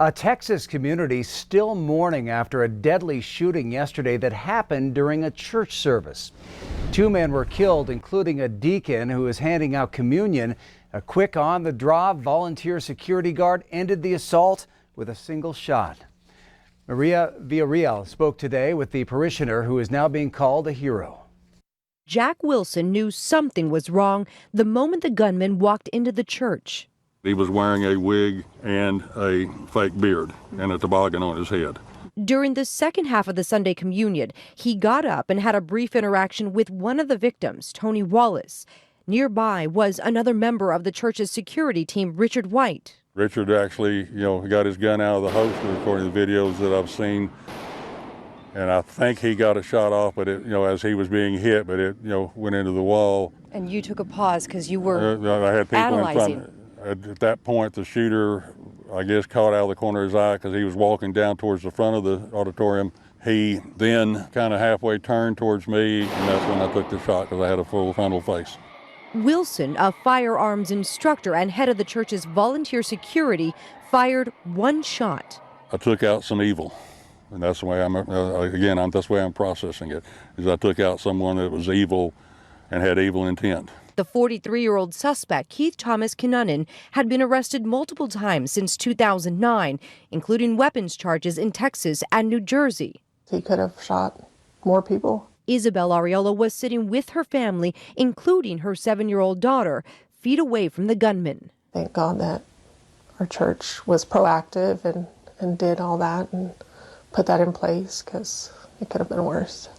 A Texas community still mourning after a deadly shooting yesterday that happened during a church service. 2 men were killed, including a deacon who was handing out communion. A quick on-the-draw volunteer security guard ended the assault with a single shot. Maria Villarreal spoke today with the parishioner who is now being called a hero. Jack Wilson knew something was wrong the moment the gunman walked into the church. He was wearing a wig and a fake beard and a toboggan on his head. During the second half of the Sunday communion, he got up and had a brief interaction with one of the victims, Tony Wallace. Nearby was another member of the church's security team, Richard White. Richard actually, got his gun out of the holster according to the videos that I've seen. And I think he got a shot off, but it, as he was being hit, but it, went into the wall. And you took a pause because you were I had people analyzing. in front. At that point, the shooter, I guess, caught out of the corner of his eye because he was walking down towards the front of the auditorium. He then kind of halfway turned towards me, and that's when I took the shot because I had a full frontal face. Wilson, a firearms instructor and head of the church's volunteer security, fired one shot. I took out some evil, and that's the way that's the way I'm processing it. Is I took out someone that was evil and had evil intent. The 43-year-old suspect, Keith Thomas Kinnunen, had been arrested multiple times since 2009, including weapons charges in Texas and New Jersey. He could have shot more people. Isabel Ariola was sitting with her family, including her 7-year-old daughter, feet away from the gunman. Thank God that our church was proactive and did all that and put that in place, because it could have been worse.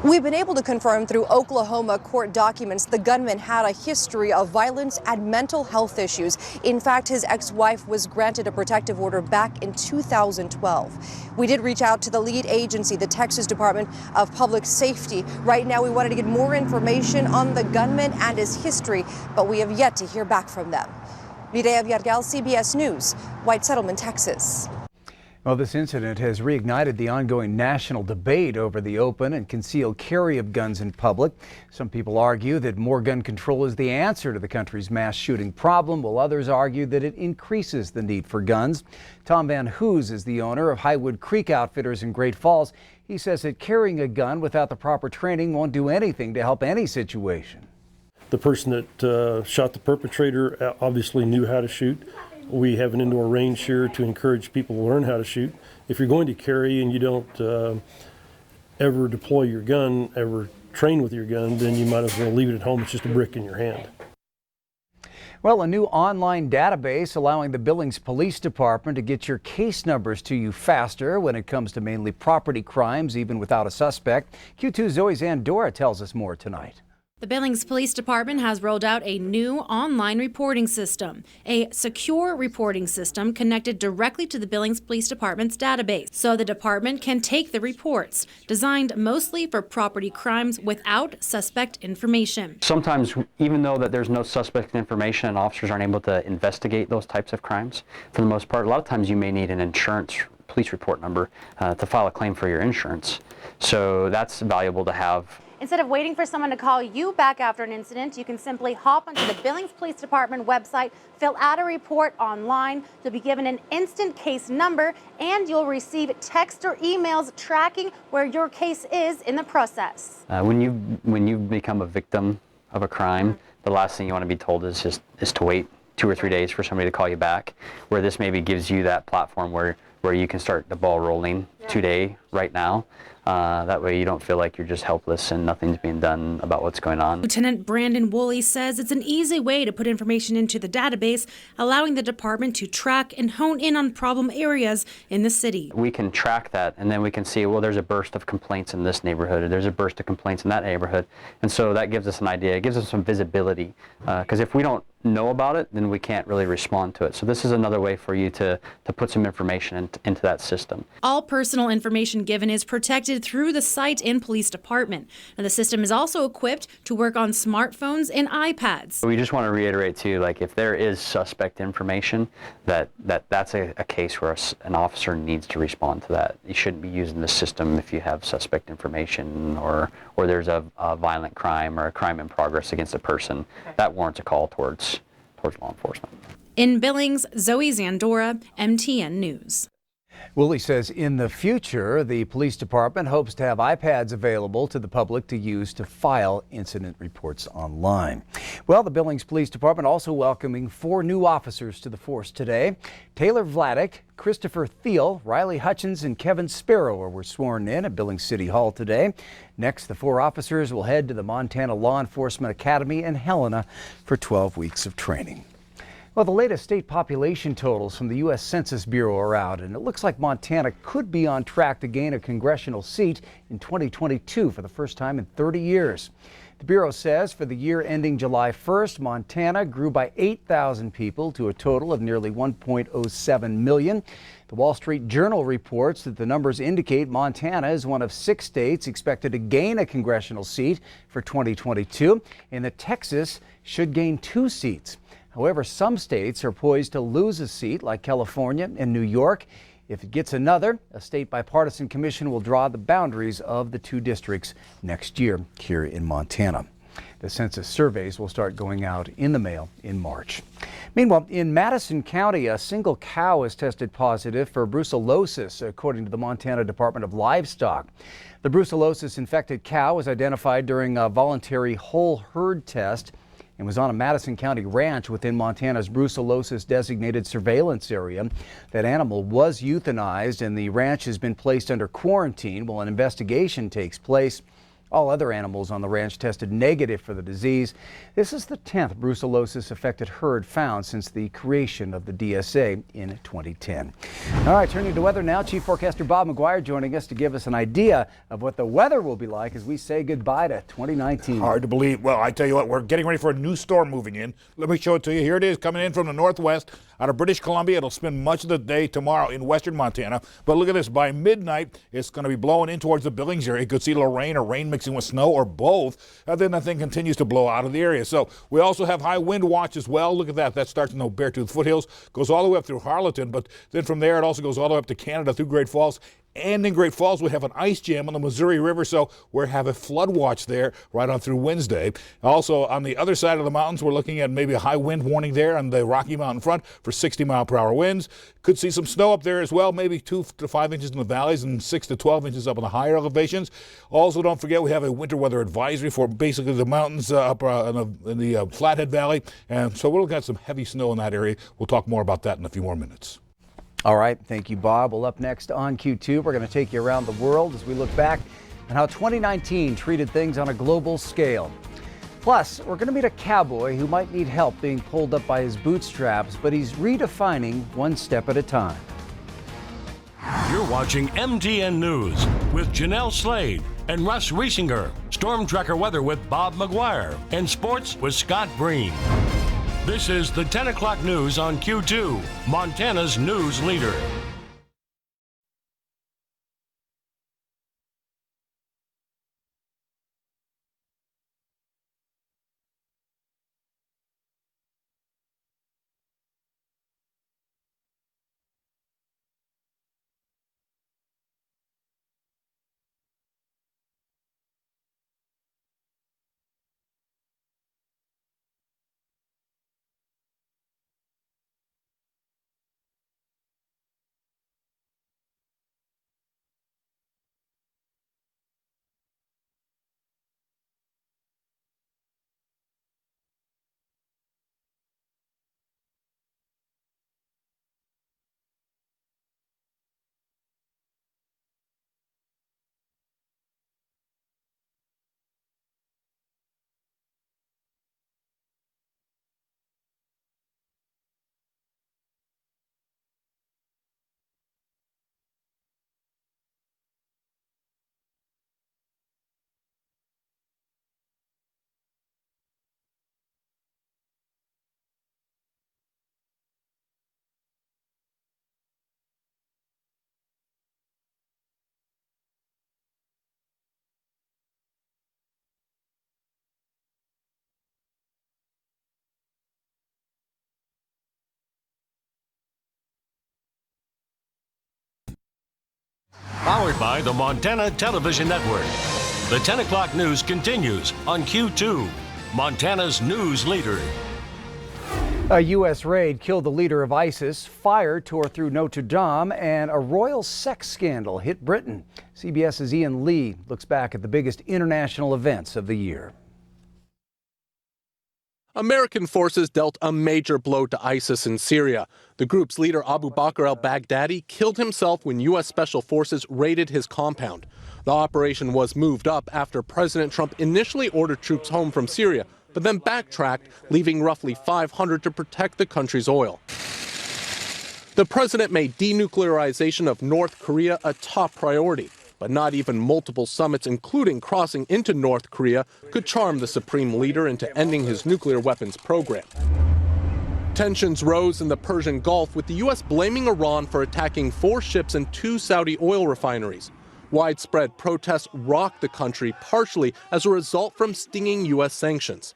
We've been able to confirm through Oklahoma court documents the gunman had a history of violence and mental health issues. In fact, his ex-wife was granted a protective order back in 2012. We did reach out to the lead agency, the Texas Department of Public Safety. Right now, we wanted to get more information on the gunman and his history, but we have yet to hear back from them. Mireya Villarreal, CBS News, White Settlement, Texas. Well, this incident has reignited the ongoing national debate over the open and concealed carry of guns in public. Some people argue that more gun control is the answer to the country's mass shooting problem, while others argue that it increases the need for guns. Tom Van Hoos is the owner of Highwood Creek Outfitters in Great Falls. He says that carrying a gun without the proper training won't do anything to help any situation. The person that shot the perpetrator obviously knew how to shoot. We have an indoor range here to encourage people to learn how to shoot. If you're going to carry and you don't ever deploy your gun, ever train with your gun, then you might as well leave it at home. It's just a brick in your hand. Well, a new online database allowing the Billings Police Department to get your case numbers to you faster when it comes to mainly property crimes, even without a suspect. Q2's Zoe Zandora tells us more tonight. The Billings Police Department has rolled out a new online reporting system, a secure reporting system connected directly to the Billings Police Department's database, so the department can take the reports, designed mostly for property crimes without suspect information. Sometimes, even though that there's no suspect information and officers aren't able to investigate those types of crimes, for the most part, a lot of times you may need an insurance police report number to file a claim for your insurance. So that's valuable to have. Instead of waiting for someone to call you back after an incident, you can simply hop onto the Billings Police Department website, fill out a report online. You'll be given an instant case number, and you'll receive text or emails tracking where your case is in the process. When you become a victim of a crime, the last thing you want to be told is to wait 2 or 3 days for somebody to call you back, where this maybe gives you that platform where you can start the ball rolling today, right now. That way you don't feel like you're just helpless and nothing's being done about what's going on. Lieutenant Brandon Woolley says it's an easy way to put information into the database, allowing the department to track and hone in on problem areas in the city. We can track that, and then we can see, well, there's a burst of complaints in this neighborhood, or there's a burst of complaints in that neighborhood. And so that gives us an idea. It gives us some visibility, because if we don't know about it, then we can't really respond to it. So this is another way for you to put some information into that system. All personal information given is protected through the site and police department. And the system is also equipped to work on smartphones and iPads. We just want to reiterate too, like if there is suspect information, that's a case where an officer needs to respond to that. You shouldn't be using the system if you have suspect information or there's a violent crime or a crime in progress against a person. That warrants a call towards law enforcement. In Billings, Zoe Zandora, MTN News. Willie says in the future, the police department hopes to have iPads available to the public to use to file incident reports online. Well, the Billings Police Department also welcoming 4 new officers to the force today. Taylor Vladeck, Christopher Thiel, Riley Hutchins, and Kevin Sparrow were sworn in at Billings City Hall today. Next, the 4 officers will head to the Montana Law Enforcement Academy in Helena for 12 weeks of training. Well, the latest state population totals from the U.S. Census Bureau are out, and it looks like Montana could be on track to gain a congressional seat in 2022 for the first time in 30 years. The Bureau says for the year ending July 1st, Montana grew by 8,000 people to a total of nearly 1.07 million. The Wall Street Journal reports that the numbers indicate Montana is one of 6 states expected to gain a congressional seat for 2022, and that Texas should gain 2 seats. However, some states are poised to lose a seat, like California and New York. If it gets another, a state bipartisan commission will draw the boundaries of the 2 districts next year here in Montana. The census surveys will start going out in the mail in March. Meanwhile, in Madison County, a single cow has tested positive for brucellosis, according to the Montana Department of Livestock. The brucellosis-infected cow was identified during a voluntary whole herd test and was on a Madison County ranch within Montana's brucellosis-designated surveillance area. That animal was euthanized, and the ranch has been placed under quarantine while an investigation takes place. All other animals on the ranch tested negative for the disease. This is the 10th brucellosis-affected herd found since the creation of the DSA in 2010. All right, turning to weather now. Chief Forecaster Bob McGuire joining us to give us an idea of what the weather will be like as we say goodbye to 2019. Hard to believe. Well, I tell you what, we're getting ready for a new storm moving in. Let me show it to you. Here it is, coming in from the northwest out of British Columbia. It'll spend much of the day tomorrow in western Montana. But look at this. By midnight, it's going to be blowing in towards the Billings area. You could see a little rain or rain mixing with snow or both. And then that thing continues to blow out of the area. So we also have high wind watch as well. Look at that. That starts in the Beartooth foothills, goes all the way up through Harleton. But then from there, it also goes all the way up to Canada through Great Falls. And in Great Falls, we have an ice jam on the Missouri River, so we have a flood watch there right on through Wednesday. Also, on the other side of the mountains, we're looking at maybe a high wind warning there on the Rocky Mountain front for 60-mile-per-hour winds. Could see some snow up there as well, maybe 2 to 5 inches in the valleys and 6 to 12 inches up on the higher elevations. Also, don't forget we have a winter weather advisory for basically the mountains up in the Flathead Valley. And so we're looking at some heavy snow in that area. We'll talk more about that in a few more minutes. All right, thank you, Bob. Well, up next on Q2, we're going to take you around the world as we look back on how 2019 treated things on a global scale. Plus, we're going to meet a cowboy who might need help being pulled up by his bootstraps, but he's redefining one step at a time. You're watching MTN News with Janelle Slade and Russ Riesinger, Storm Tracker Weather with Bob McGuire, and Sports with Scott Breen. This is the 10 o'clock news on Q2, Montana's news leader. Powered by the Montana Television Network. The 10 o'clock news continues on Q2, Montana's news leader. A U.S. raid killed the leader of ISIS, fire tore through Notre Dame, and a royal sex scandal hit Britain. CBS's Ian Lee looks back at the biggest international events of the year. American forces dealt a major blow to ISIS in Syria. The group's leader, Abu Bakr al-Baghdadi, killed himself when U.S. Special Forces raided his compound. The operation was moved up after President Trump initially ordered troops home from Syria, but then backtracked, leaving roughly 500 to protect the country's oil. The president made denuclearization of North Korea a top priority, but not even multiple summits, including crossing into North Korea, could charm the supreme leader into ending his nuclear weapons program. Tensions rose in the Persian Gulf, with the U.S. blaming Iran for attacking 4 ships and 2 Saudi oil refineries. Widespread protests rocked the country, partially as a result from stinging U.S. sanctions.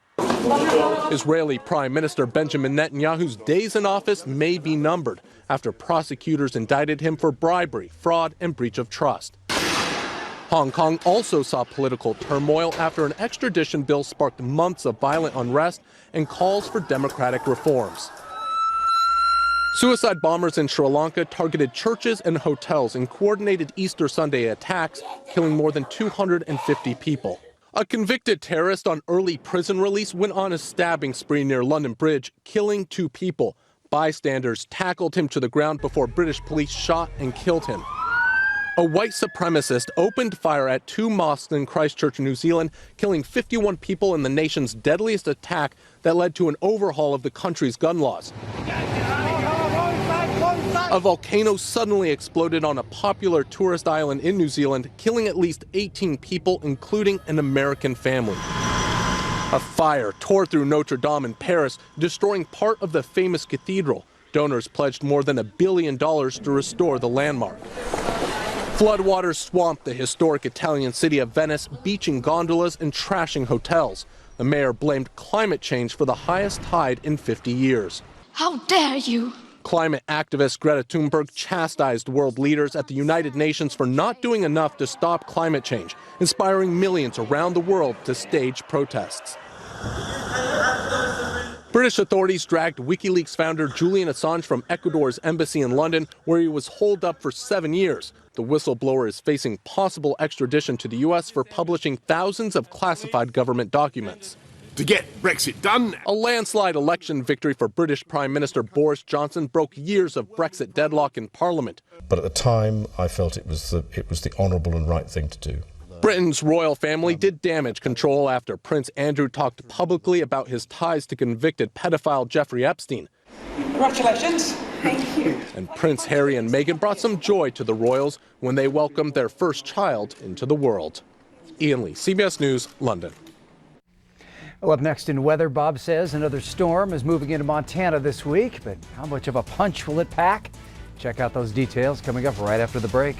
Israeli Prime Minister Benjamin Netanyahu's days in office may be numbered after prosecutors indicted him for bribery, fraud, and breach of trust. Hong Kong also saw political turmoil after an extradition bill sparked months of violent unrest and calls for democratic reforms. Suicide bombers in Sri Lanka targeted churches and hotels in coordinated Easter Sunday attacks, killing more than 250 people. A convicted terrorist on early prison release went on a stabbing spree near London Bridge, killing 2 people. Bystanders tackled him to the ground before British police shot and killed him. A white supremacist opened fire at 2 mosques in Christchurch, New Zealand, killing 51 people in the nation's deadliest attack that led to an overhaul of the country's gun laws. A volcano suddenly exploded on a popular tourist island in New Zealand, killing at least 18 people, including an American family. A fire tore through Notre Dame in Paris, destroying part of the famous cathedral. Donors pledged more than $1 billion to restore the landmark. Floodwaters swamped the historic Italian city of Venice, beaching gondolas and trashing hotels. The mayor blamed climate change for the highest tide in 50 years. How dare you! Climate activist Greta Thunberg chastised world leaders at the United Nations for not doing enough to stop climate change, inspiring millions around the world to stage protests. British authorities dragged WikiLeaks founder Julian Assange from Ecuador's embassy in London, where he was holed up for 7 years. The whistleblower is facing possible extradition to the U.S. for publishing thousands of classified government documents. To get Brexit done. A landslide election victory for British Prime Minister Boris Johnson broke years of Brexit deadlock in Parliament. But at the time, I felt it was the honourable and right thing to do. Britain's royal family did damage control after Prince Andrew talked publicly about his ties to convicted pedophile Jeffrey Epstein. Congratulations. Thank you. And Prince Harry and Meghan brought some joy to the royals when they welcomed their first child into the world. Ian Lee, CBS News, London. Well, up next in weather, Bob says another storm is moving into Montana this week, but how much of a punch will it pack? Check out those details coming up right after the break.